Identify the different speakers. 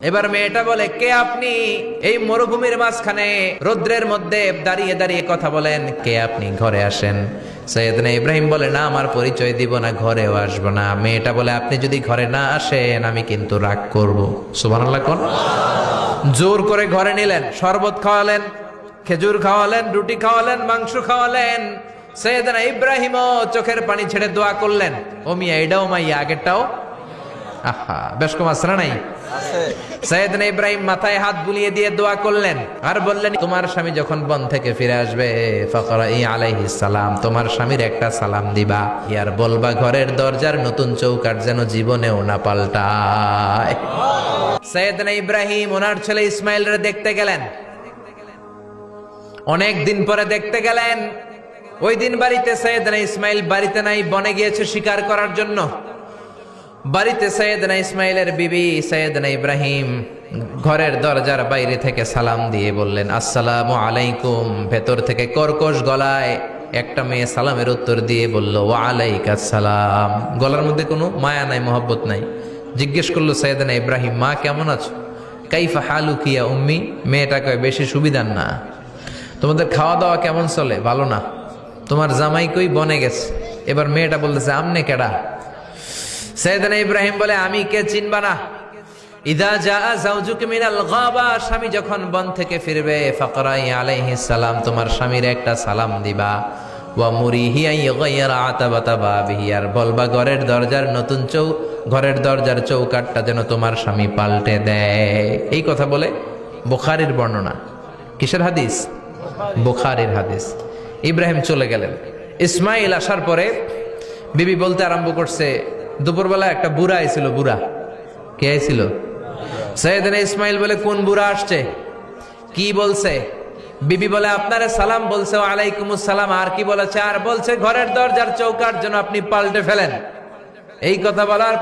Speaker 1: এবার মেয়েটা বলে, কে আপনি? এই মরুভূমির মাঝখানে রৌদ্রের মধ্যে দাঁড়িয়ে দাঁড়িয়ে কথা বলেন, কে আপনি? ঘরে আসেন। সৈয়দনা ইব্রাহিম বলে, না, আমার পরিচয় দিব না, ঘরেও আসবো না। মেয়েটা বলে, আপনি যদি ঘরে না আসেন আমি কিন্তু রাগ করব। সুবহানাল্লাহ কোন। জোর করে ঘরে নিলেন, শরবত খাওয়ালেন, খেজুর খাওয়ালেন, রুটি খাওয়ালেন, মাংস খাওয়ালেন। সৈয়দনা ইব্রাহিমও চোখের পানি ছেড়ে দোয়া করলেন, ও মিয়া, এটাও মাইয়া, আগেরটাও। আহা, বেশ কম আসরা নাই। সৈয়দনা ইব্রাহিম মাথায় হাত বুলিয়ে দিয়ে দোয়া করলেন আর বললেন, তোমার স্বামী যখন বন থেকে ফিরে আসবে ফাকরাই আলাইহিস সালাম, তোমার স্বামীর একটা সালাম দিবা, ইয়ার বলবা ঘরের দরজার নতুন চৌকাঠ যেন জীবনেও না পাল্টায়। সৈয়দনা ইব্রাহিম ওনার ছেলে ইসমাইলরে দেখতে গেলেন। অনেক দিন পরে দেখতে গেলেন। ওই দিন বাড়িতে সৈয়দনা ইসমাইল বাড়িতে নাই, বনে গিয়েছে শিকার করার জন্য। বাড়িতে সৈয়দনা ইসমাইলের বিবি সৈয়দনা ইব্রাহিম ঘরের দরজার বাইরে থেকে সালাম দিয়ে বললেন, আসসালামু আলাইকুম। ভেতর থেকে কর্কশ গলায় একটা মেয়ে সালামের উত্তর দিয়ে বলল, ওয়া আলাইকাস সালাম। গলার মধ্যে কোনো মায়া নাই, মহব্বত নাই। জিজ্ঞেস করলো সৈয়দনা ইব্রাহিম, মা কেমন আছো? কাইফা হালুকি ইয়া উম্মি। মেয়েটা কয়, বেশি সুবিধার না। তোমাদের খাওয়া দাওয়া কেমন চলে? ভালো না। তোমার জামাই কই? বনে গেছে। এবার মেয়েটা বলতেছে, আমনে কেডা? সৈয়দনা ইব্রাহিম বলে, আমি কে চিনবা না? ইদা জা যাওজুকা মিনাল গাবা, স্বামী যখন বন থেকে ফিরবে ফাকরাই আলাইহিস সালাম, তোমার স্বামীর একটা সালাম দিবা। ওয়া মুরিহি আন ইয়াগাইরা আতাবাতা বাবিহি, আর বলবা ঘরের দরজার চৌকাঠটা যেন তোমার স্বামী পাল্টে দেয়। এই কথা বলে বুখারীর বর্ণনা। কিসের হাদিস? বুখারীর হাদিস। ইব্রাহিম চলে গেলেন। ইসমাইল আসার পরে বিবি বলতে আরম্ভ করছে, দুপুরবেলা একটা বুড়া আইছিল। বুড়া কে আইছিল? সৈয়দনা ইসমাইল বলে, কোন বুড়া আসছে? কি বলছে? বিবি বলে, আপনারে সালাম বলছে। ওয়া আলাইকুমুস সালাম। আর কি বলেছে? আর বলছে ঘরের দরজার চৌকাঠ যেন আপনি পাল্টে ফেলেন। এই কথা বলার